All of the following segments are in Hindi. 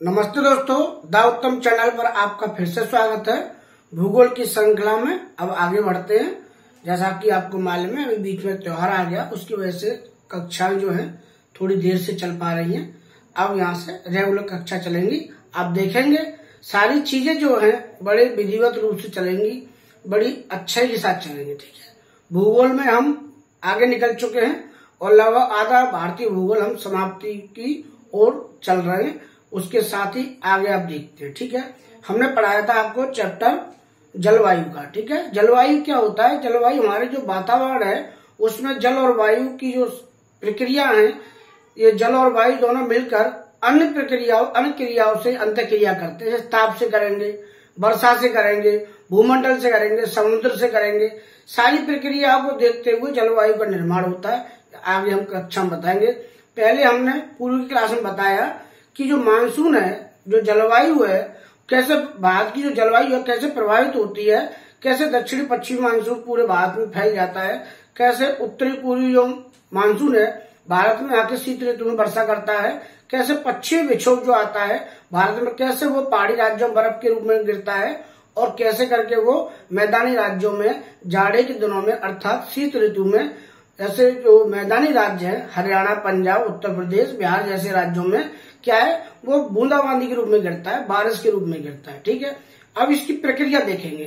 नमस्ते दोस्तों, द उत्तम चैनल पर आपका फिर से स्वागत है। भूगोल की श्रृंखला में अब आगे बढ़ते हैं। जैसा कि आपको मालूम है, अभी बीच में त्योहार आ गया, उसकी वजह से कक्षाएं जो है थोड़ी देर से चल पा रही हैं। अब यहाँ से रेगुलर कक्षा चलेंगी। आप देखेंगे सारी चीजें जो है बड़े विधिवत रूप से चलेंगी, बड़ी अच्छाई के साथ चलेंगी। ठीक है, भूगोल में हम आगे निकल चुके हैं और लगभग आधा भारतीय भूगोल हम समाप्ति की ओर चल रहे हैं। उसके साथ ही आगे आप देखते हैं। ठीक है, हमने पढ़ाया था आपको चैप्टर जलवायु का। ठीक है, जलवायु क्या होता है? जलवायु हमारे जो वातावरण है उसमें जल और वायु की जो प्रक्रिया है, ये जल और वायु दोनों मिलकर अन्य क्रियाओं से अंतःक्रिया करते हैं। ताप से करेंगे, वर्षा से करेंगे, भूमंडल से करेंगे, समुद्र से करेंगे। सारी प्रक्रियाओं को देखते हुए जलवायु का निर्माण होता है। आगे हम कक्षा में बताएंगे। पहले हमने पूर्व की क्लास में बताया कि जो मानसून है, जो जलवायु है, कैसे भारत की जो जलवायु है कैसे प्रभावित होती है, कैसे दक्षिणी पश्चिमी मानसून पूरे भारत में फैल जाता है, कैसे उत्तरी पूर्वी जो मानसून है भारत में आके शीत ऋतु में वर्षा करता है, कैसे पश्चिमी विक्षोभ जो आता है भारत में कैसे वो पहाड़ी राज्यों में बर्फ के रूप में गिरता है और कैसे करके वो मैदानी राज्यों में जाड़े के दिनों में अर्थात शीत ऋतु में, ऐसे जो मैदानी राज्य है हरियाणा, पंजाब, उत्तर प्रदेश, बिहार जैसे राज्यों में क्या है वो बूंदाबांदी के रूप में गिरता है, बारिश के रूप में गिरता है। ठीक है, अब इसकी प्रक्रिया देखेंगे,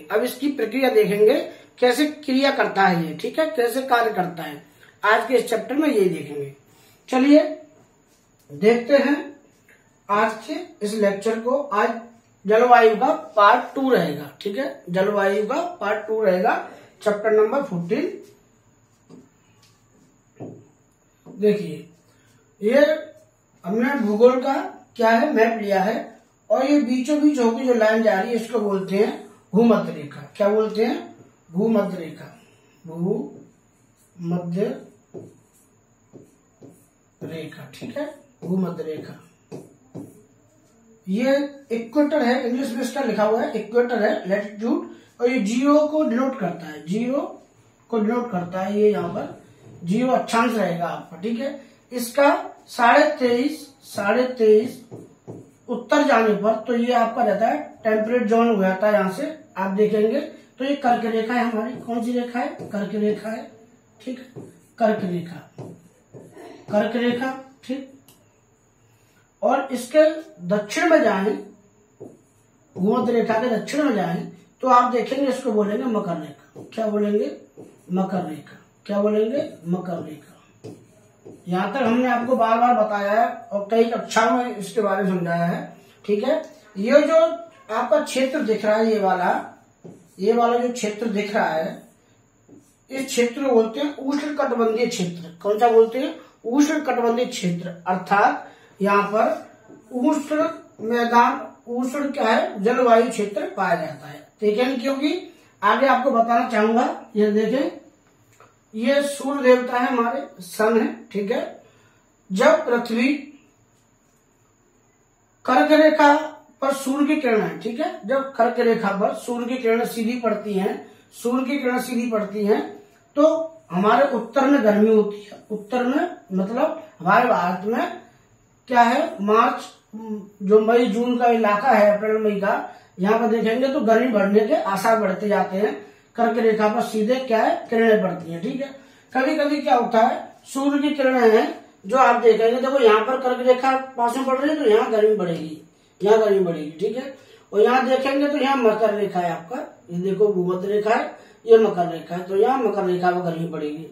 कैसे क्रिया करता है ये। ठीक है, कैसे कार्य करता है, आज के इस चैप्टर में यही देखेंगे। चलिए देखते हैं आज के इस लेक्चर को। आज जलवायु का पार्ट 2 रहेगा। ठीक है, जलवायु का पार्ट 2 रहेगा, चैप्टर नंबर 14। देखिए, ये हमने भूगोल का क्या है मैप लिया है और ये बीचों बीच होकर जो लाइन जा रही है इसको बोलते हैं भूमध्य रेखा। क्या बोलते हैं? भूमध्य रेखा। भूमध्य रेखा। ठीक है, भूमध्य रेखा। ये इक्वेटर है, इंग्लिश में इसका लिखा हुआ है इक्वेटर है, लैटिट्यूड, और ये 0 को डिनोट करता है। 0 को डिनोट करता है, ये यहाँ पर 0 अक्षांश रहेगा आपका। ठीक है, इसका 23.5 उत्तर जाने पर तो ये आपका रहता है टेम्परेट जोन हो जाता है। यहाँ से आप देखेंगे तो ये कर्क रेखा है हमारी। कौन सी रेखा है? कर्क रेखा है। ठीक है, कर्क रेखा। ठीक, और इसके दक्षिण में जाएं, भूमध्य रेखा के दक्षिण में जाएं तो आप देखेंगे इसको बोलेंगे मकर रेखा। क्या बोलेंगे? मकर रेखा। क्या बोलेंगे? मकर रेखा। यहाँ तक हमने आपको बार बार बताया है और कई कक्षाओं में इसके बारे में समझाया है। ठीक है, ये जो आपका क्षेत्र दिख रहा है, ये वाला जो क्षेत्र दिख रहा है, इस क्षेत्र को बोलते हैं उष्णकटिबंधीय क्षेत्र। कौन सा बोलते हैं? उष्णकटिबंधीय क्षेत्र। अर्थात यहाँ पर उष्ण मैदान, उष्ण क्या है, जलवायु क्षेत्र पाया जाता है। देखें, क्योंकि आगे आपको बताना चाहूंगा। ये देखें, ये सूर्य देवता है, हमारे सन है। ठीक है, जब पृथ्वी कर्क रेखा पर सूर्य की किरण है, ठीक है, जब कर्क रेखा पर सूर्य की किरण सीधी पड़ती हैं, तो हमारे उत्तर में गर्मी होती है। उत्तर में मतलब हमारे भारत में क्या है, मार्च जो मई जून का इलाका है, अप्रैल मई का, यहाँ पर देखेंगे तो गर्मी बढ़ने के आसार बढ़ते जाते हैं। कर्क रेखा पर सीधे क्या है, किरणें पड़ती हैं। ठीक है, कभी कभी क्या होता है, सूर्य की किरणें हैं जो आप देखेंगे, देखो यहाँ पर कर्क रेखा पास में पड़ रही है तो यहाँ गर्मी बढ़ेगी, ठीक है, और यहाँ देखेंगे तो यहाँ मकर रेखा है आपका। ये देखो भूमध्य रेखा है, ये मकर रेखा है, तो यहाँ मकर रेखा में गर्मी बढ़ेगी।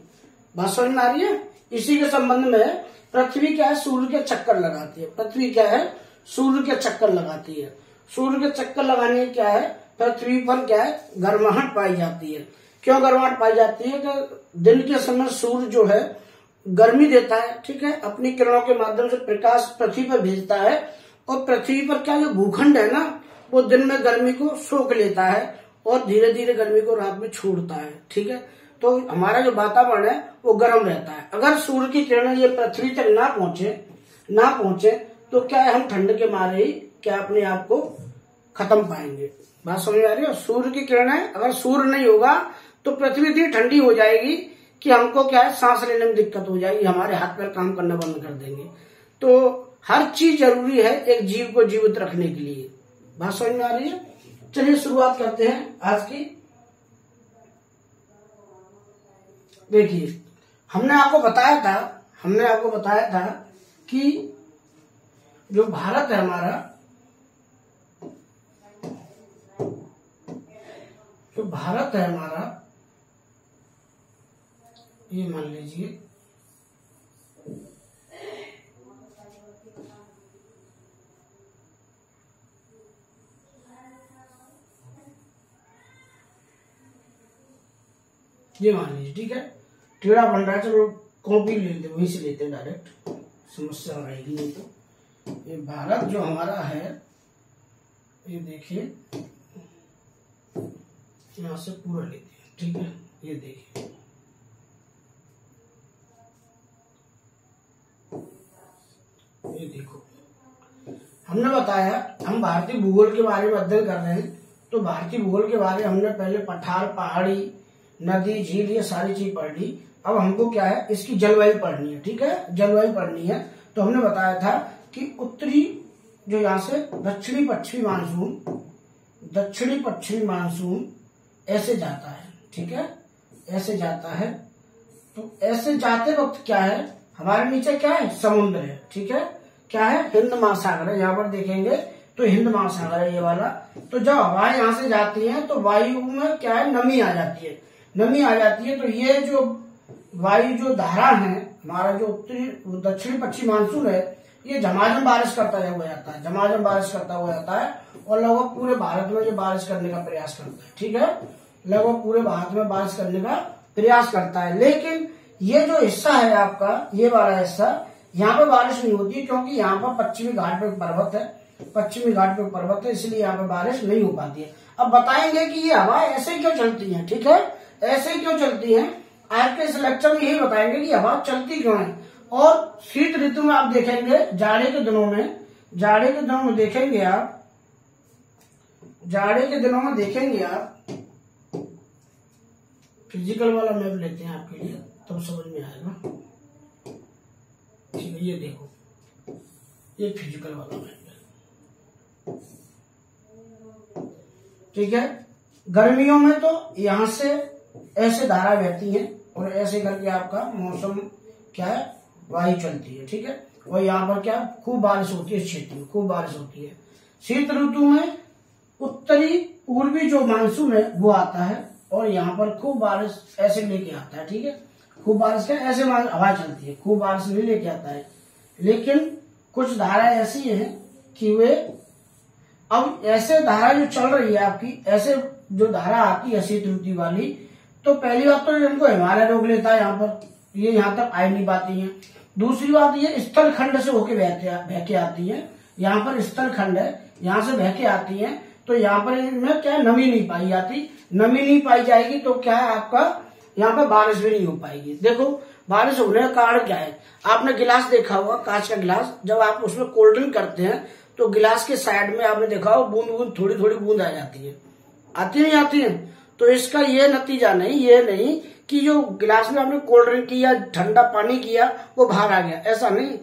बात समझ में आ रही है? इसी के संबंध में पृथ्वी क्या है, सूर्य के चक्कर लगाती है। पृथ्वी क्या है, सूर्य के चक्कर लगाती है। सूर्य के चक्कर लगाने क्या है, पृथ्वी पर क्या है, गर्माहट पाई जाती है। क्यों गर्माहट पाई जाती है? कि दिन के समय सूर्य जो है गर्मी देता है। ठीक है, अपनी किरणों के माध्यम से प्रकाश पृथ्वी पर भेजता है और पृथ्वी पर क्या जो भूखंड है ना, वो दिन में गर्मी को सोख लेता है और धीरे धीरे गर्मी को रात में छोड़ता है। ठीक है, तो हमारा जो वातावरण है वो गर्म रहता है। अगर सूर्य की किरणें ये पृथ्वी तक ना पहुंचे तो क्या है, हम ठंड के मारे ही क्या अपने आप को खत्म पाएंगे। बात समझ आ रही है? सूर्य की किरणें, अगर सूर्य नहीं होगा तो पृथ्वी इतनी ठंडी हो जाएगी कि हमको क्या है, सांस लेने में दिक्कत हो जाएगी, हमारे हाथ पैर काम करना बंद कर देंगे। तो हर चीज जरूरी है एक जीव को जीवित रखने के लिए। बात समझ में आ रही है? चलिए शुरुआत करते हैं आज की। देखिए, हमने आपको बताया था कि जो भारत है हमारा, ये मान लीजिए ठीक है, टेढ़ा बन रहा है। चलो कॉपी लेते, वहीं से लेते हैं डायरेक्ट, समस्या रहेगी नहीं। तो ये भारत जो हमारा है, ये देखिए यहां से पूरा लेते हैं, ठीक है। ये देखिए, ये देखो, हमने बताया हम भारतीय भूगोल के बारे में अध्ययन कर रहे हैं। तो भारतीय भूगोल के बारे में हमने पहले पठार, पहाड़ी, नदी, झील, ये सारी चीज पढ़ ली। अब हमको क्या है, इसकी जलवायु पढ़नी है, ठीक है, जलवायु पढ़नी है। तो हमने बताया था कि उत्तरी जो यहाँ से दक्षिणी पश्चिमी मानसून ऐसे जाता है, ठीक है, ऐसे जाता है। तो ऐसे जाते वक्त क्या है, हमारे नीचे क्या है, समुद्र है, ठीक है, क्या है, हिंद महासागर है। यहाँ पर देखेंगे तो हिंद महासागर है ये वाला। तो जब हवाएं यहाँ से जाती हैं तो वायु में क्या है, नमी आ जाती है। तो ये जो वायु जो धारा है, हमारा जो उत्तरी दक्षिणी पश्चिमी मानसून है, ये झमाझम बारिश करता हुआ जाता है, और लगभग पूरे भारत में जो बारिश करने का प्रयास करता है, ठीक है, लगभग पूरे भारत में बारिश करने का प्रयास करता है। लेकिन ये जो हिस्सा है आपका, ये वाला हिस्सा, यहाँ पे बारिश नहीं होती, क्योंकि यहाँ पर पश्चिमी घाट पे पर्वत है, इसलिए यहाँ पे बारिश नहीं हो पाती है। अब बताएंगे कि ये हवा ऐसे क्यों चलती है, ठीक है, ऐसे क्यों चलती है। आज के इस लेक्चर में यही बताएंगे कि हवा चलती क्यों है। और शीत ऋतु में आप देखेंगे, जाड़े के दिनों में देखेंगे आप, फिजिकल वाला मैप लेते हैं आपके लिए, तब समझ में आएगा। ठीक है, ये देखो, ये फिजिकल वाला मैप है, ठीक है। गर्मियों में तो यहां से ऐसे धारा बहती है और ऐसे करके आपका मौसम क्या है, वायु चलती है, ठीक है। और यहाँ पर क्या खूब बारिश होती है, इस क्षेत्र में खूब बारिश होती है। शीत ऋतु में उत्तरी पूर्वी जो मानसून है वो आता है और यहाँ पर खूब बारिश ऐसे लेके आता है, ठीक है। खूब बारिश का ऐसे हवा चलती है, खूब बारिश नहीं लेके आता है। लेकिन कुछ धाराएं ऐसी हैं कि वे, अब ऐसे धारा जो चल रही है आपकी, ऐसे जो धारा आती है शीत ऋतु वाली, तो पहली बात तो इनको हिमालय रोक लेता है, यहाँ पर ये यहाँ तक आ नहीं पाती है। दूसरी बात ये स्थल खंड से होके बह के आती है, यहाँ पर स्थल खंड है, यहाँ से बह के आती है, तो यहाँ पर इनमें क्या नमी नहीं पाई जाती। नमी नहीं पाई जाएगी तो क्या है, आपका यहाँ पर बारिश भी नहीं हो पाएगी। देखो बारिश होने का कारण क्या है, आपने गिलास देखा होगा, कांच का गिलास, जब आप उसमें कोल्ड ड्रिंक करते हैं तो गिलास के साइड में आपने देखा हो बूंद बूंद, थोड़ी थोड़ी बूंद आ जाती है, आती नहीं आती है। तो इसका ये नतीजा नहीं, ये नहीं कि जो गिलास में आपने कोल्ड ड्रिंक किया, ठंडा पानी किया, वो बाहर आ गया, ऐसा नहीं।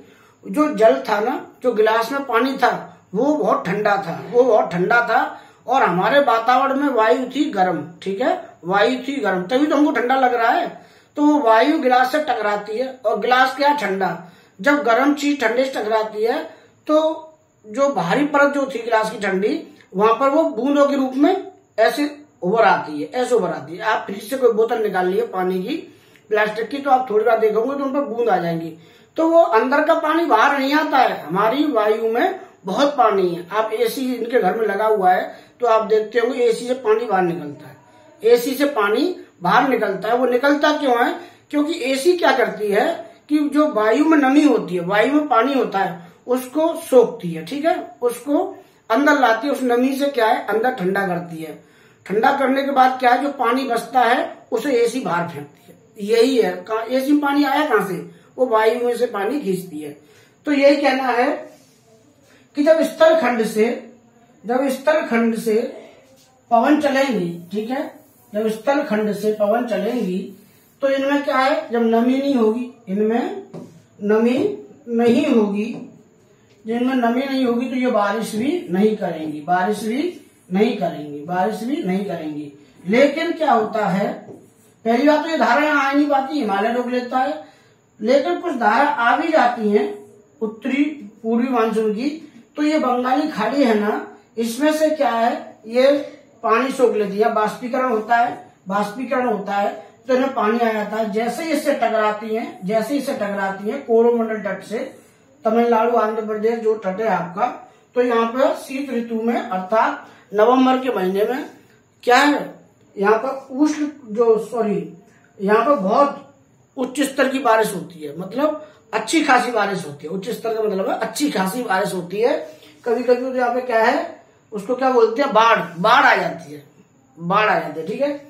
जो जल था ना, जो गिलास में पानी था, वो बहुत ठंडा था, और हमारे वातावरण में वायु थी गर्म, ठीक है, वायु थी गर्म, तभी तो हमको ठंडा लग रहा है। तो वो वायु गिलास से टकराती है और गिलास क्या ठंडा, जब गर्म चीज ठंडे से टकराती है तो जो बाहरी परत जो थी गिलास की ठंडी, वहां पर वो बूंदों के रूप में ऐसे उभर आती है। आप फ्रिज से कोई बोतल निकाल लिए पानी की, प्लास्टिक की, तो आप थोड़ी बार देखोगे तो उन पर बूंद आ जाएंगी, तो वो अंदर का पानी बाहर नहीं आता है। हमारी वायु में बहुत पानी है। आप एसी इनके घर में लगा हुआ है तो आप देखते होंगे एसी से पानी बाहर निकलता है, एसी से पानी बाहर निकलता है। वो निकलता क्यों है, क्योंकि एसी क्या करती है कि जो वायु में नमी होती है, वायु में पानी होता है, उसको सोखती है, ठीक है, उसको अंदर लाती है, उस नमी से क्या है अंदर ठंडा करती है। ठंडा करने के बाद क्या है, जो पानी बचता है उसे एसी बाहर फेंकती है। यही है, एसी में पानी आया कहां से, वो वायु में से पानी खींचती है। तो यही कहना है कि जब स्थल खंड से पवन चलेंगी, ठीक है, जब स्थल खंड से पवन चलेंगी तो इनमें क्या है, जब नमी नहीं होगी, इनमें नमी नहीं होगी, जिनमें नमी नहीं होगी तो ये बारिश भी नहीं करेंगी, बारिश भी नहीं करेंगी, बारिश भी नहीं करेंगी। लेकिन क्या होता है, पहली बात तो ये धारा यहाँ आ नहीं पाती, हिमालय रोक लेता है। लेकिन कुछ धारा आ भी जाती हैं उत्तरी पूर्वी मानसून की, तो ये बंगाली खाड़ी है ना, इसमें से क्या है, ये पानी सोख लेती है, बाष्पीकरण होता है, बाष्पीकरण होता है तो इन्हें पानी आ जाता है। जैसे ही इससे टकराती हैं, जैसे ही इससे टकराती हैं कोरोमंडल तट से, तमिलनाडु आंध्र प्रदेश जो तट है आपका, तो यहाँ पर शीत ऋतु में अर्थात नवंबर के महीने में क्या है, यहाँ पर यहाँ पर बहुत उच्च स्तर की बारिश होती है, मतलब अच्छी खासी बारिश होती है। उच्च स्तर का मतलब है अच्छी खासी बारिश होती है। कभी कभी तो यहाँ पे क्या है, उसको क्या बोलते हैं, बाढ़ आ जाती है, बाढ़ आ जाती है, ठीक है।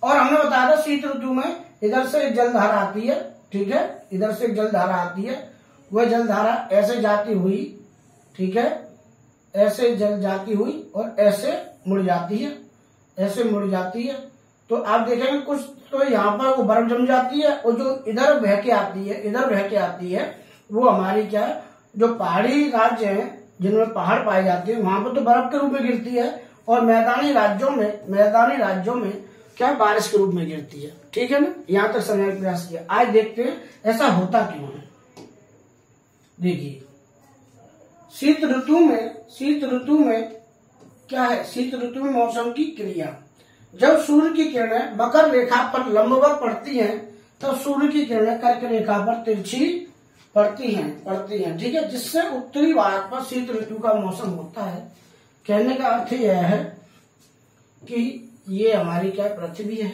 और हमने बताया था शीत ऋतु में इधर से एक जलधारा आती है, ठीक है, इधर से एक जलधारा आती है, वह जलधारा ऐसे जाती हुई, ठीक है, ऐसे जल जाती हुई और ऐसे मुड़ जाती है, ऐसे मुड़ जाती है। तो आप देखेंगे कुछ तो यहाँ पर वो बर्फ जम जाती है, और जो इधर बह के आती है, इधर बह के आती है, वो हमारी क्या है, जो पहाड़ी राज्य हैं जिनमें पहाड़ पाए जाते हैं, वहां पर तो बर्फ के रूप में गिरती है, और मैदानी राज्यों में क्या बारिश के रूप में गिरती है, ठीक है ना। यहाँ तक समझने का प्रयास किया। आज देखते हैं ऐसा होता क्यों है। देखिए शीत ऋतु में क्या है, शीत ऋतु में मौसम की क्रिया, जब सूर्य की किरणें मकर रेखा पर लंबवत पड़ती हैं, तब सूर्य की किरणें कर्क रेखा पर तिरछी पड़ती हैं, ठीक है, जिससे उत्तरी भारत पर शीत ऋतु का मौसम होता है। कहने का अर्थ यह है कि ये हमारी क्या पृथ्वी है,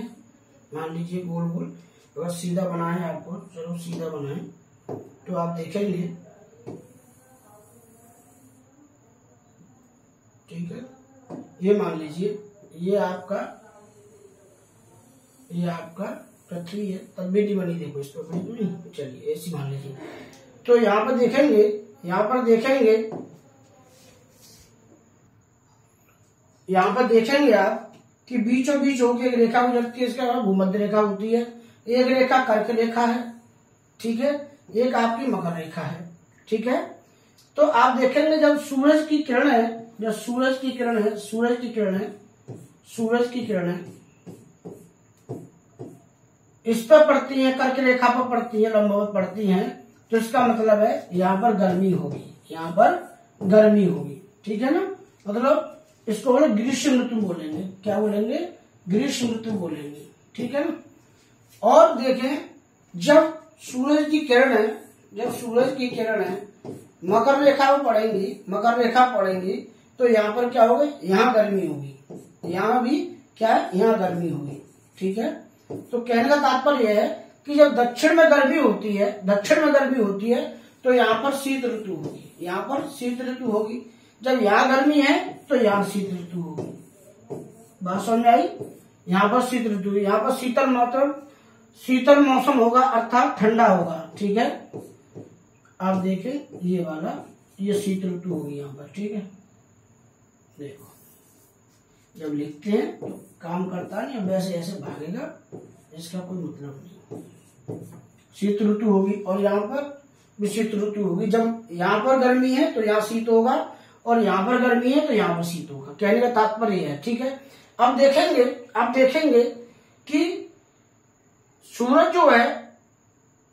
मान लीजिए गोल गोल, अगर सीधा बनाए आपको, चलो सीधा बनाए तो आप देखेंगे, ठीक है, ये मान लीजिए ये आपका पृथ्वी है, तब भी नहीं बनी, देखो इस पर नहीं, चलिए ऐसी मान लीजिए। तो यहाँ पर देखेंगे आप कि बीचों बीच होकर एक रेखा गुजरती है, इसके अलावा भूमध्य रेखा होती है, एक रेखा कर्क रेखा है, ठीक है, एक आपकी मकर रेखा है, ठीक है। तो आप देखेंगे जब सूरज की किरणें इस पर पड़ती हैं, कर्क रेखा पर पड़ती है, लंबवत पड़ती हैं, तो इसका मतलब है यहाँ पर गर्मी होगी, ठीक है ना। मतलब इसको बोले ग्रीष्म ऋतु बोलेंगे, क्या बोलेंगे, ग्रीष्म ऋतु बोलेंगे, ठीक है ना। और देखें जब सूरज की किरणें मकर रेखा पड़ेंगी, तो यहाँ पर क्या होगा, यहाँ गर्मी होगी, यहाँ भी क्या है, यहाँ गर्मी होगी, ठीक है। तो कहने का तात्पर्य यह है कि जब दक्षिण में गर्मी होती है तो यहाँ पर शीत ऋतु होगी, जब यहाँ गर्मी है तो यहाँ शीत ऋतु होगी। बात समझ आई, यहाँ पर शीत ऋतु, यहाँ पर शीतल मौसम होगा अर्थात ठंडा होगा, ठीक है। आप देखें ये शीत ऋतु होगी यहाँ पर, ठीक है। देखो जब लिखते हैं तो काम करता नहीं, वैसे ऐसे भागेगा, इसका कोई मतलब नहीं। शीत ऋतु होगी और यहाँ पर भी शीत ऋतु होगी। जब यहाँ पर गर्मी है तो यहाँ शीत होगा, और यहाँ पर गर्मी है तो यहाँ पर शीत होगा। कहने का तात्पर्य है, ठीक है। अब देखेंगे कि सूरज जो है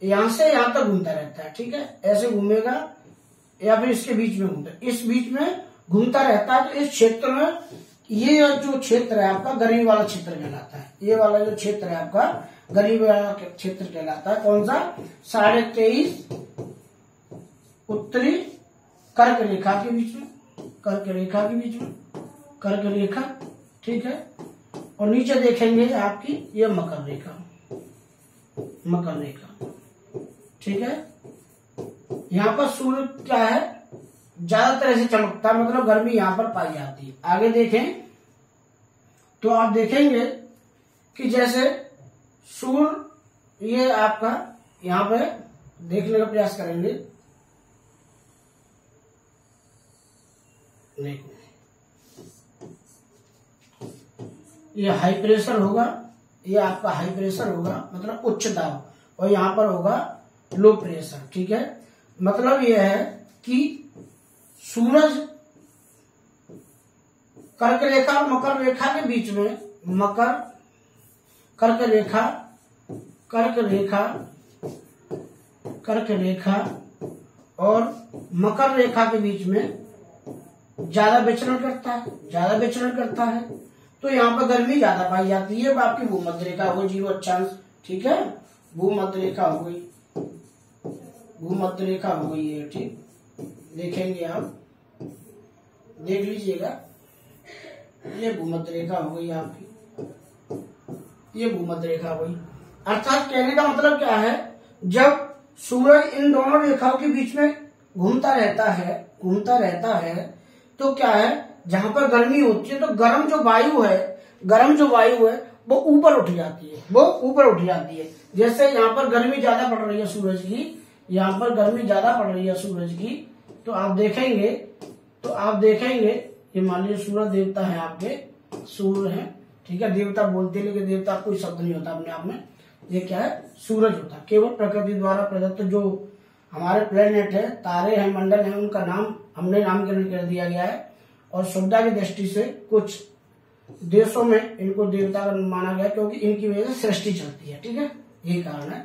यहां से यहां तक घूमता रहता है, ठीक है, ऐसे घूमेगा या फिर इसके बीच में घूमता है, इस बीच में घूमता रहता है। तो इस क्षेत्र में ये जो क्षेत्र है आपका गर्मी वाला क्षेत्र कहलाता है, ये वाला जो क्षेत्र है आपका गर्मी वाला क्षेत्र कहलाता है। कौन सा, 23.5 उत्तरी कर्क रेखा के बीच में, कर्क रेखा, ठीक है। और नीचे देखेंगे आपकी ये मकर रेखा, ठीक है। यहाँ पर सूर्य क्या है, ज्यादा तरह से चमकता है, मतलब गर्मी यहाँ पर पाई जाती है। आगे देखें तो आप देखेंगे कि जैसे सूर्य ये आपका यहाँ पे देखने का प्रयास करेंगे, देखो ये हाई प्रेशर होगा, ये आपका हाई प्रेशर होगा मतलब उच्च दाब, और यहाँ पर होगा लो प्रेशर, ठीक है। मतलब ये है कि सूरज कर्क रेखा और मकर रेखा के बीच में, कर्क रेखा और मकर रेखा के बीच में ज्यादा विचरण करता है, तो यहाँ पर गर्मी ज्यादा पाई जाती है। आपकी भूमध्य रेखा हो गई 0 अक्षांश, ठीक है, भूमध्य रेखा हो गई है, ठीक, देखेंगे आप, देख लीजिएगा, ये भूमध्य रेखा हो गई आपकी, ये भूमध्य रेखा हो गई। अर्थात कहने का मतलब क्या है, जब सूरज इन दोनों रेखाओं के बीच में घूमता रहता है तो क्या है, जहां पर गर्मी होती है तो गर्म जो वायु है वो ऊपर उठ जाती है, जैसे यहाँ पर गर्मी ज्यादा पड़ रही है सूरज की, तो आप देखेंगे ये मान लीजिए सूरज देवता है, आपके सूर्य है, ठीक है, देवता बोलते हैं लेकिन देवता कोई शब्द नहीं होता अपने आप में, ये क्या है, सूरज होता है। केवल प्रकृति द्वारा प्रदत्त जो हमारे प्लेनेट है, तारे हैं, मंडल हैं, उनका नाम हमने नामकरण कर दिया गया है, और सुविधा की दृष्टि से कुछ देशों में इनको देवता का माना गया, क्योंकि इनकी वजह से सृष्टि चलती है, ठीक है, यही कारण है।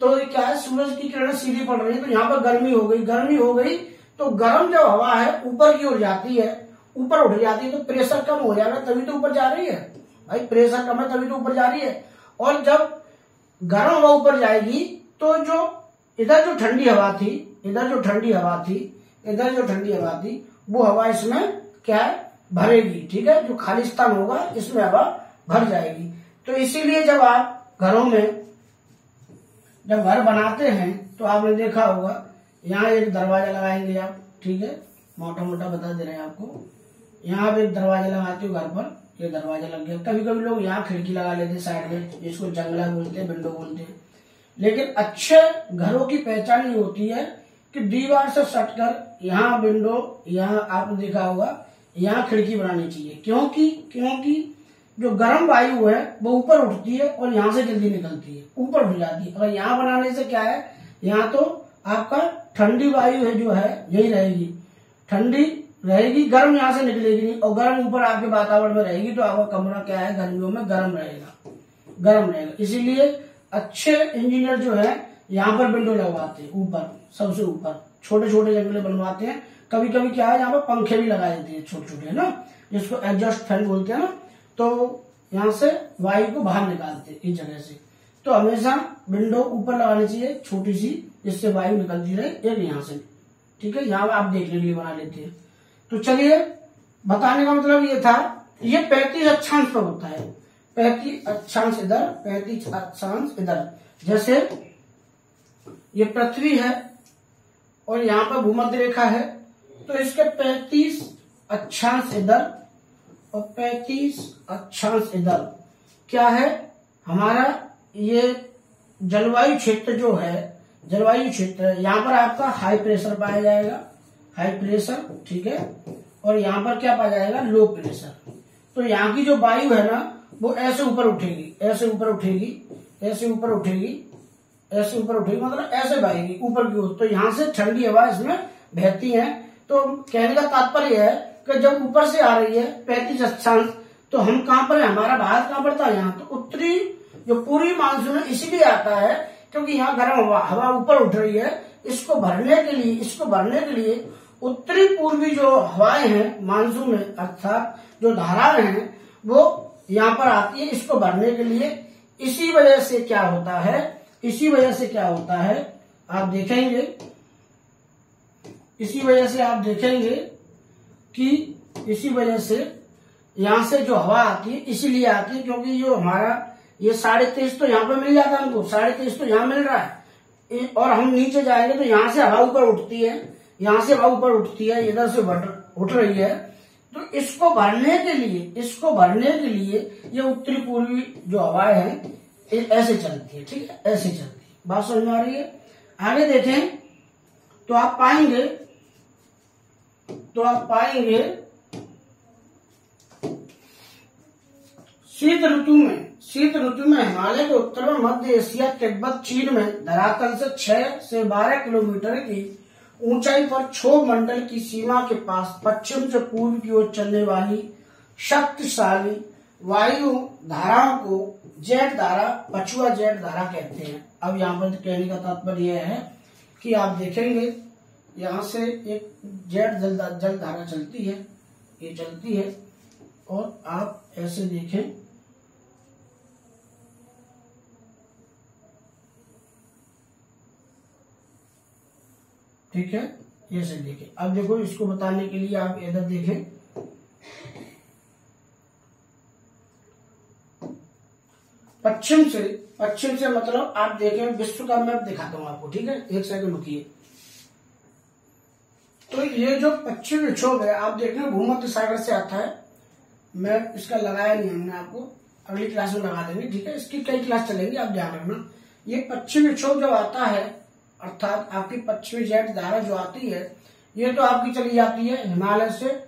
तो ये क्या है, सूरज की किरणें सीधी पड़ रही है, तो यहाँ पर गर्मी हो गई तो गर्म जो हवा है ऊपर की ओर जाती है, ऊपर उठ जाती है, तो प्रेशर कम हो जाएगा, तभी तो ऊपर जा रही है भाई, प्रेशर कम है तभी तो ऊपर जा रही है। और जब गर्म हवा ऊपर जाएगी तो जो इधर जो ठंडी हवा थी वो हवा इसमें क्या है, भरेगी, ठीक है, जो खाली स्थान होगा इसमें हवा भर जाएगी। तो इसीलिए जब आप घरों में जब घर बनाते हैं तो आपने देखा होगा, यहाँ एक दरवाजा लगाएंगे आप, ठीक है, मोटा मोटा बता दे रहे हैं आपको, यहाँ पे एक दरवाजा लगाते हो घर पर, ये दरवाजा लग गया, कभी कभी लोग यहाँ खिड़की लगा लेते हैं साइड में, जिसको जंगला बोलते हैं, विंडो बोलते हैं, लेकिन अच्छे घरों की पहचान ये होती है कि दीवार से सटकर यहाँ विंडो, यहाँ आपने देखा होगा, यहाँ खिड़की बनानी चाहिए, क्योंकि जो गर्म वायु है वो ऊपर उठती है और यहाँ से जल्दी निकलती है, ऊपर उठ जाती है। अगर यहाँ बनाने से क्या है, यहाँ तो आपका ठंडी वायु है जो है यही रहेगी, ठंडी रहेगी, गर्म यहाँ से निकलेगी नहीं, और गर्म ऊपर आपके वातावरण में रहेगी, तो आपका कमरा क्या है, गर्मियों में गर्म रहेगा। इसीलिए अच्छे इंजीनियर जो है यहाँ पर विंडो लगवाते हैं, ऊपर, सबसे ऊपर छोटे छोटे जंगले बनवाते हैं। कभी कभी क्या है, यहाँ पर पंखे भी लगा देते हैं छोटे छोटे, है ना, जिसको एग्जॉस्ट फैन बोलते हैं ना, तो यहाँ से वायु को बाहर निकालते हैं इस जगह से। तो हमेशा विंडो ऊपर लगानी चाहिए छोटी सी, जिससे वायु निकलती रहे, एक यहाँ से, ठीक है, यहाँ आप देखने के लिए बना लेते हैं। तो चलिए, बताने का मतलब ये था, ये 35 अक्षांश पर होता है, 35 अक्षांश इधर, 35 अक्षांश इधर। जैसे ये पृथ्वी है और यहाँ पर भूमध्य रेखा है, तो इसके 35 अक्षांश इधर और 35 अक्षांश इधर क्या है, हमारा ये जलवायु क्षेत्र जो है, जलवायु क्षेत्र, यहाँ पर आपका हाई प्रेशर पाया जाएगा, हाई प्रेशर, ठीक है, और यहाँ पर क्या पाया जाएगा, लो प्रेशर। तो यहाँ की जो वायु है ना वो ऐसे ऊपर उठेगी, ऐसे ऊपर उठेगी, मतलब ऐसे बहेगी ऊपर की ओर, तो यहाँ से ठंडी हवा इसमें बहती है। तो कहने का तात्पर्य है कि जब ऊपर से आ रही है 35 अक्षांश, तो हम कहाँ पर है, हमारा भारत कहाँ पड़ता है, यहाँ। तो उत्तरी जो पूर्वी मानसून इसीलिए आता है क्योंकि यहाँ गर्म हवा ऊपर उठ रही है, इसको भरने के लिए उत्तरी पूर्वी जो हवाएं हैं मानसून में, अर्थात जो धाराएं हैं वो यहाँ पर आती है इसको भरने के लिए। इसी वजह से क्या होता है, आप देखेंगे, इसी वजह से यहाँ से जो हवा आती है इसीलिए आती है, क्योंकि जो हमारा ये 23.5 तो यहाँ पे मिल जाता है हमको, 23.5 तो यहाँ मिल रहा है, और हम नीचे जाएंगे तो यहाँ से हवा ऊपर उठती है, इधर से उठ रही है। तो इसको भरने के लिए ये उत्तरी पूर्वी जो हवाएं हैं ऐसे चलती है, ठीक है, ऐसे चलती है। बात समझ में आ रही है? आगे देखें तो आप पाएंगे शीत ऋतु में हिमालय के उत्तर में मध्य एशिया, तिब्बत, चीन में धरातल से 6 से 12 किलोमीटर की ऊंचाई पर क्षोभ मंडल की सीमा के पास पश्चिम से पूर्व की ओर चलने वाली शक्तिशाली वायु धाराओं को जेट धारा, पछुआ जेट धारा कहते हैं। अब यहाँ पर कहने का तात्पर्य यह है कि आप देखेंगे यहाँ से एक जेट जल धारा चलती है, ये चलती है, और आप ऐसे देखें, ठीक है, ये से देखें। अब देखो, इसको बताने के लिए आप इधर देखें, पश्चिम से मतलब आप देखें, विश्व का मैप दिखाता हूं आपको, ठीक है, एक सेकंड रुकिए। तो ये जो पश्चिम विक्षोभ है, आप देख रहे हैं भूमध्य सागर से आता है। मैप इसका लगाया नहीं हमने, आपको अगली क्लास में लगा देंगे, ठीक है। इसकी कई क्लास चलेंगी, आप ध्यान रखना। ये पश्चिम विक्षोभ जब आता है, अर्थात आपकी पश्चिमी जेट धारा जो आती है, ये तो आपकी चली जाती है हिमालय से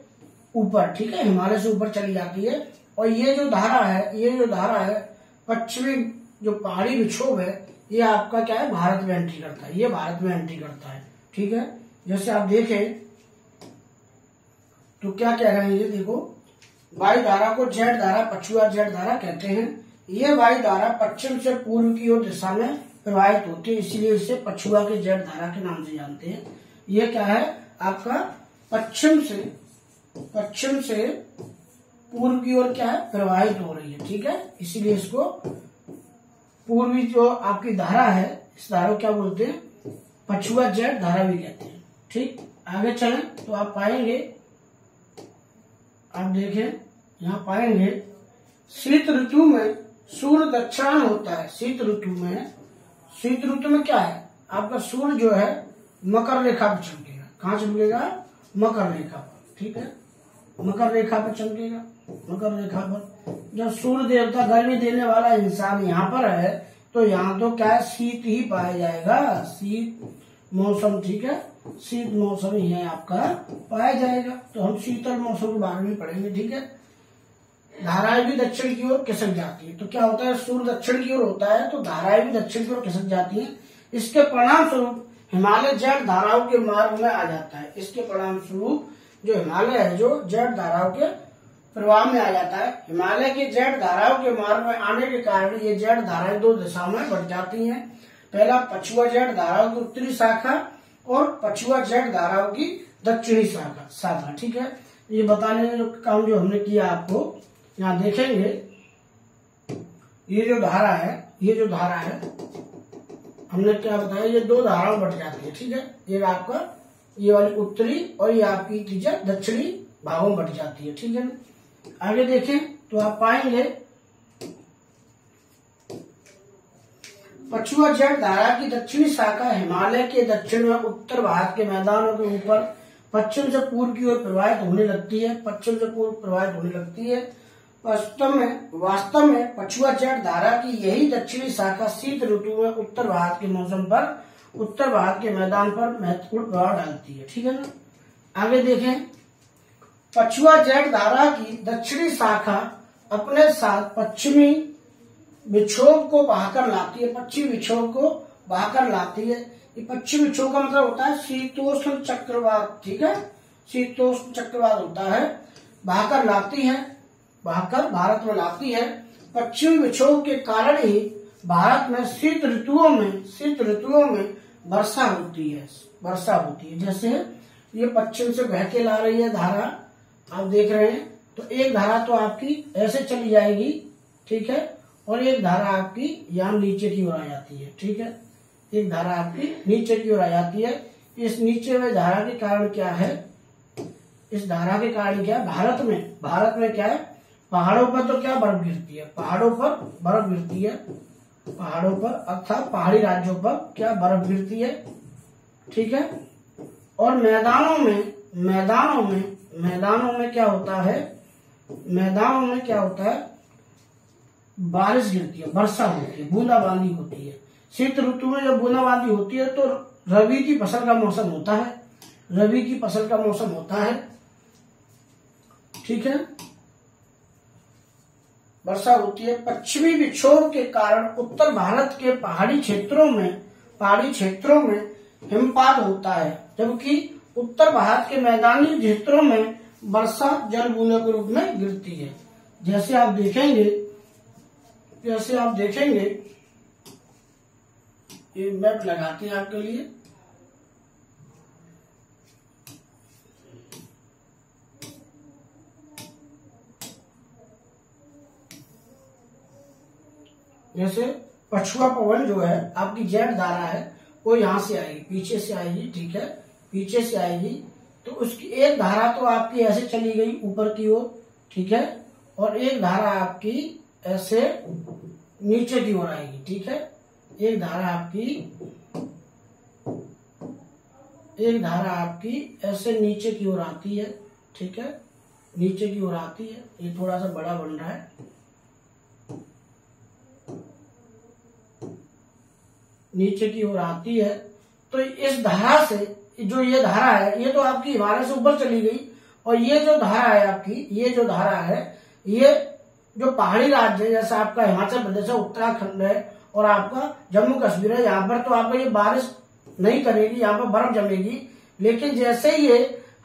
ऊपर, ठीक है, हिमालय से ऊपर चली जाती है। और ये जो धारा है पश्चिमी जो पहाड़ी विक्षोभ है, ये आपका क्या है, भारत में एंट्री करता है, ये भारत में एंट्री करता है, ठीक है। जैसे आप देखें तो क्या कह रहे हैं, ये देखो, वायु धारा को जेट धारा, पछुआ जेट धारा कहते हैं। ये वायु धारा पश्चिम से पूर्व की ओर दिशा में प्रवाहित होती है, इसीलिए इसे पछुआ के जेट धारा के नाम से जानते हैं। ये क्या है, आपका पश्चिम से पूर्व की ओर क्या है, प्रवाहित हो रही है, ठीक है, इसीलिए इसको पूर्वी जो आपकी धारा है, इस धारा को क्या बोलते हैं, पछुआ जेट धारा भी कहते हैं, ठीक। आगे चलें तो आप पाएंगे, आप देखें, यहाँ पाएंगे शीत ऋतु में सूर्य दक्षिणायन होता है। शीत ऋतु में क्या है, आपका सूर्य जो है मकर रेखा पर चमकेगा। कहाँ चमकेगा, मकर रेखा पर, ठीक है, मकर रेखा पर चमकेगा। मकर रेखा पर जब सूर्य देवता गर्मी देने वाला इंसान यहाँ पर है, तो यहाँ तो क्या है, शीत ही पाया जाएगा, शीत मौसम, ठीक है, शीत मौसम ही है आपका पाया जाएगा। तो हम शीतल मौसम के बारे में पढ़ेंगे, ठीक है। धाराएं भी दक्षिण की ओर खिसक जाती है, तो क्या होता है, सूर्य दक्षिण की ओर होता है, तो धाराएं भी दक्षिण की ओर खिसक जाती है। इसके परिणाम स्वरूप हिमालय जेट धाराओं के मार्ग में आ जाता है। इसके परिणाम स्वरूप जो हिमालय है, जो जेट धाराओं के प्रवाह में आ जाता है। हिमालय की जेट धाराओं के मार्ग में आने के कारण ये जेट धाराएं दो दिशाओं में बढ़ जाती हैं। पहला पछुआ जेट धाराओं की उत्तरी शाखा और पछुआ जेट धाराओं की दक्षिणी शाखा, ठीक है। ये बताने का काम जो हमने किया आपको, यहाँ देखेंगे, ये जो धारा है हमने क्या बताया, ये दो धाराओं बढ़ जाती है, ठीक है। ये आपका ये वाली उत्तरी और ये आपकी तीसरा दक्षिणी भागों बढ़ जाती है, ठीक है। आगे देखें तो आप पाएंगे पछुआ जेट धारा की दक्षिणी शाखा हिमालय के दक्षिण में उत्तर भाग के मैदानों के ऊपर पश्चिम से पूर्व की ओर प्रवाहित होने लगती है। वास्तव में पछुआ जेट धारा की यही दक्षिणी शाखा शीत ऋतु में उत्तर भारत के मौसम पर, उत्तर भारत के मैदान पर महत्वपूर्ण प्रभाव डालती है, ठीक है ना। आगे देखें, पछुआ जेट धारा की दक्षिणी शाखा अपने साथ पश्चिमी विक्षोभ को बहाकर लाती है, पश्चिमी विक्षोभ को बहाकर लाती है। ये पश्चिमी विक्षोभ का मतलब होता है शीतोष्ण चक्रवात, ठीक है, शीतोष्ण चक्रवात होता है, बहाकर लाती है, बहाकर भारत में लाती है। पश्चिमी विक्षोभ के कारण ही भारत में शीत ऋतुओं में वर्षा होती है। जैसे ये पश्चिम से बह के ला रही है धारा, आप देख रहे हैं, तो एक धारा तो आपकी ऐसे चली जाएगी, ठीक है, और एक धारा आपकी यहाँ नीचे की ओर आ जाती है, ठीक है, एक धारा आपकी नीचे की ओर आ जाती है। इस नीचे में धारा के कारण क्या है, इस धारा के कारण क्या है, भारत में क्या है, पहाड़ों पर तो क्या बर्फ गिरती है, पहाड़ों पर बर्फ गिरती है, पहाड़ों पर अर्थात पहाड़ी राज्यों पर क्या बर्फ गिरती है, ठीक है। और मैदानों में क्या होता है, बारिश गिरती है, वर्षा होती है, बूंदाबांदी होती है। शीत ऋतु में जब बूंदाबांदी होती है तो रबी की फसल का मौसम होता है, ठीक है, वर्षा होती है। पश्चिमी विक्षोभ के कारण उत्तर भारत के पहाड़ी क्षेत्रों में हिमपात होता है, जबकि उत्तर भारत के मैदानी क्षेत्रों में वर्षा जल बूंदों के रूप में गिरती है। जैसे आप देखेंगे ये मैप लगाते हैं आपके लिए। जैसे पछुआ पवन जो है आपकी जेड धारा है वो यहां से आएगी, पीछे से आएगी, ठीक है, पीछे से आएगी, तो उसकी एक धारा तो आपकी ऐसे चली गई ऊपर की ओर, ठीक है, और एक धारा आपकी ऐसे नीचे की ओर आएगी, ठीक है। एक धारा आपकी ऐसे नीचे की ओर आती है, ठीक है, नीचे की ओर आती है। ये थोड़ा सा बड़ा बन रहा है, नीचे की ओर आती है। तो इस धारा से जो ये धारा है ये तो आपकी हिमालय से ऊपर चली गई, और ये जो धारा है आपकी, ये जो धारा है ये जो पहाड़ी राज्य है, जैसे आपका हिमाचल प्रदेश है, उत्तराखंड है और आपका जम्मू कश्मीर है, यहाँ पर तो आपका ये बारिश नहीं करेगी, यहाँ पर बर्फ जमेगी। लेकिन जैसे ये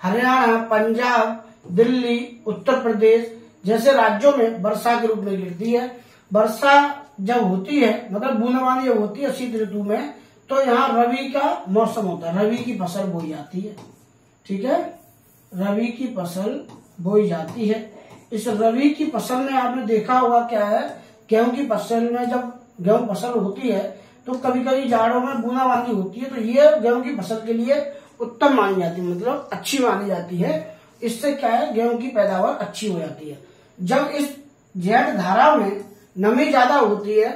हरियाणा, पंजाब, दिल्ली, उत्तर प्रदेश जैसे राज्यों में वर्षा के रूप में गिरती है, वर्षा जब होती है मतलब बूंदाबांदी जब होती है शीत ऋतु में, तो यहाँ रबी का मौसम होता है, रबी की फसल बोई जाती है, ठीक है, रबी की फसल बोई जाती है। इस रबी की फसल में आपने देखा होगा क्या है, गेहूं की फसल में जब गेहूं फसल होती है तो कभी कभी जाड़ों में बूंदाबांदी होती है, तो ये गेहूं की फसल के लिए उत्तम मानी जाती है, मतलब अच्छी मानी जाती है। इससे क्या है, गेहूं की पैदावार अच्छी हो जाती है। जब इस जेड धारा में नमी ज्यादा होती है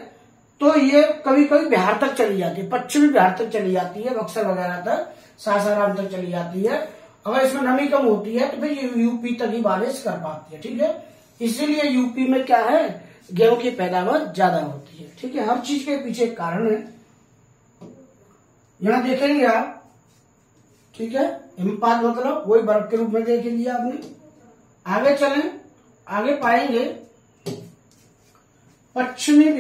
तो ये कभी कभी बिहार तक चली जाती है, पश्चिमी बिहार तक चली जाती है, बक्सर वगैरह तक, सासाराम तक चली जाती है। अगर इसमें नमी कम होती है तो फिर ये यूपी तक ही बारिश कर पाती है, ठीक है। इसीलिए यूपी में क्या है, गेहूं की पैदावार ज्यादा होती है, ठीक है। हर चीज के पीछे एक कारण है। यहां देखेंगे आप, ठीक है, हिमपात मतलब वही बर्फ के रूप में देख लिया आपने। आगे चलें, आगे पाएंगे पश्चिमी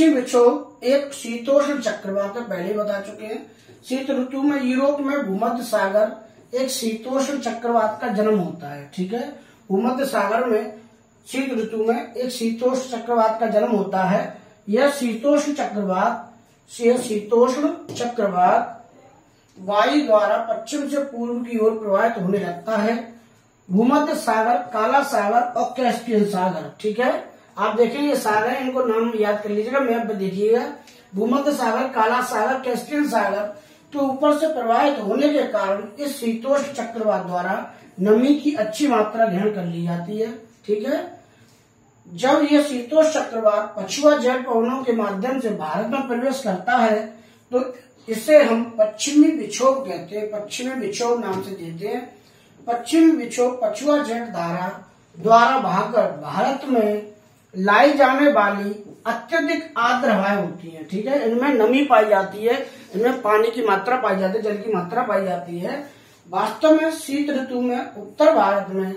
विक्षोभ एक शीतोष्ण चक्रवात है, पहले बता चुके हैं। शीत ऋतु में यूरोप में भूमध्य सागर एक शीतोष्ण चक्रवात का जन्म होता है, ठीक है। भूमध्य सागर में शीत ऋतु में एक शीतोष्ण चक्रवात का जन्म होता है। यह शीतोष्ण चक्रवात वायु द्वारा पश्चिम से पूर्व की ओर प्रवाहित होने लगता है। भूमध्य सागर, काला सागर और कैस्पियन सागर, ठीक है। आप देखेंगे सागर, इनको नाम याद कर लीजिएगा, मैप में देखिएगा। भूमध्य सागर, काला सागर, कैस्पियन सागर तो ऊपर से प्रवाहित होने के कारण इस शीतोष्ण चक्रवात द्वारा नमी की अच्छी मात्रा ग्रहण कर ली जाती है, ठीक है। जब यह शीतोष्ण चक्रवात पछुआ जेट पवनों के माध्यम से भारत में प्रवेश करता है तो इसे हम पश्चिमी विक्षोभ कहते हैं, पश्चिमी विक्षोभ नाम से देते हैं। पश्चिमी विक्षोभ पछुआ जेट धारा द्वारा भागकर भारत में लाई जाने वाली अत्यधिक आर्द्र हवाएं होती हैं, ठीक है। इनमें नमी पाई जाती है, इनमें पानी की मात्रा पाई जाती है, जल की मात्रा पाई जाती है। वास्तव में शीत ऋतु में उत्तर भारत में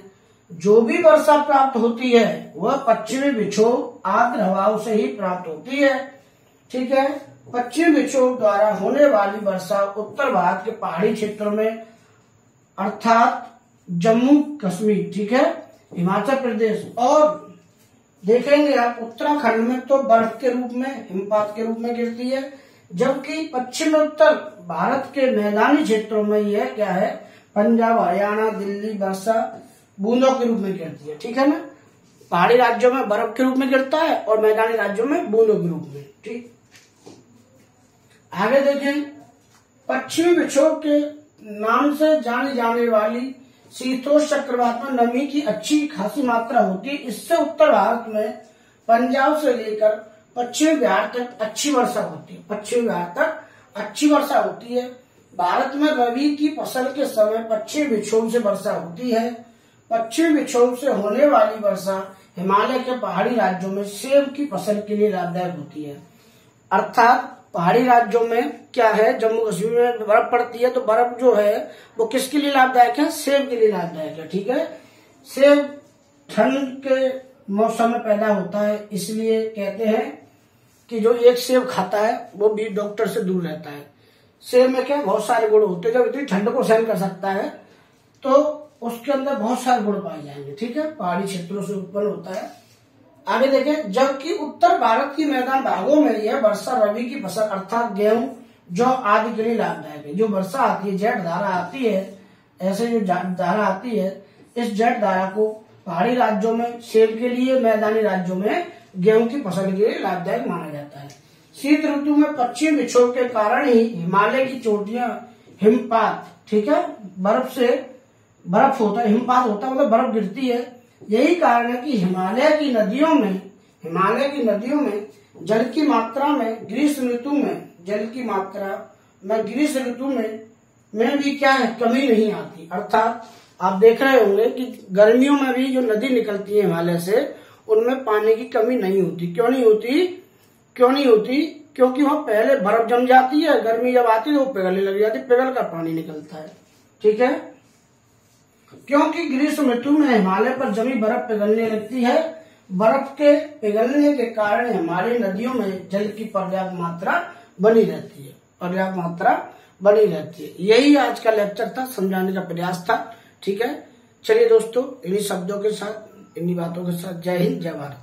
जो भी वर्षा प्राप्त होती है वह पश्चिमी विक्षोभ आर्द्र हवाओं से ही प्राप्त होती है, ठीक है। पश्चिमी विक्षोभ द्वारा होने वाली वर्षा उत्तर भारत के पहाड़ी क्षेत्रों में अर्थात जम्मू कश्मीर, ठीक है, हिमाचल प्रदेश और देखेंगे आप उत्तराखंड में तो बर्फ के रूप में, हिमपात के रूप में गिरती है, जबकि पश्चिम उत्तर भारत के मैदानी क्षेत्रों में यह क्या है, पंजाब, हरियाणा, दिल्ली वर्षा बूंदों के रूप में गिरती है, ठीक है ना। पहाड़ी राज्यों में बर्फ के रूप में गिरता है और मैदानी राज्यों में बूंदों के रूप में, ठीक। आगे देखें, पश्चिमी विक्षोभ के नाम से जानी जाने वाली शीतोष्ण चक्रवात में नमी की अच्छी खासी मात्रा होती है। इससे उत्तर भारत में पंजाब से लेकर पश्चिमी बिहार तक अच्छी वर्षा होती है, पश्चिमी बिहार तक अच्छी वर्षा होती है। भारत में रबी की फसल के समय पश्चिमी विक्षोभ से वर्षा होती है। पश्चिमी विक्षोभ से होने वाली वर्षा हिमालय के पहाड़ी राज्यों में सेब की फसल के लिए लाभदायक होती है। अर्थात पहाड़ी राज्यों में क्या है, जम्मू कश्मीर में बर्फ पड़ती है तो बर्फ जो है वो किसके लिए लाभदायक है, सेब के लिए लाभदायक है, ठीक है। सेब ठंड के मौसम में पैदा होता है, इसलिए कहते हैं कि जो एक सेब खाता है वो भी डॉक्टर से दूर रहता है। सेब में क्या बहुत सारे गुण होते हैं। जब इतनी ठंड को सहन कर सकता है तो उसके अंदर बहुत सारे गुण पाए जाएंगे। ठीक है, पहाड़ी क्षेत्रों से उत्पन्न होता है। आगे देखें, जबकि उत्तर भारत की मैदान भागों में यह वर्षा रबी की फसल अर्थात गेहूं जौ आदि के लिए लाभदायक है। जो वर्षा आती है, जेठ धारा आती है, ऐसे जो धारा आती है, इस जेठ धारा को पहाड़ी राज्यों में सेब के लिए, मैदानी राज्यों में गेहूं की फसल के लिए लाभदायक माना जाता है। शीत ऋतु में पश्चिम विक्षोभ के कारण ही हिमालय की चोटियां हिमपात, ठीक है, बर्फ होता है, हिमपात होता है मतलब बर्फ गिरती है। यही कारण है कि हिमालय की नदियों में जल की मात्रा में ग्रीष्म ऋतु में भी क्या है, कमी नहीं आती। अर्थात आप देख रहे होंगे कि गर्मियों में भी जो नदी निकलती है हिमालय से, उनमें पानी की कमी नहीं होती। क्यों नहीं होती? क्योंकि वहां पहले बर्फ जम जाती है, गर्मी जब आती है तो वो पिघलने लग जाती है, पिघल कर पानी निकलता है। ठीक है, क्योंकि ग्रीष्म ऋतु में हिमालय पर जमी बर्फ पिघलने लगती है। बर्फ के पिघलने के कारण हमारी नदियों में जल की पर्याप्त मात्रा बनी रहती है। यही आज का लेक्चर था, समझाने का प्रयास था। ठीक है, चलिए दोस्तों, इन्हीं शब्दों के साथ, इन्हीं बातों के साथ जय हिंद, जय भारत।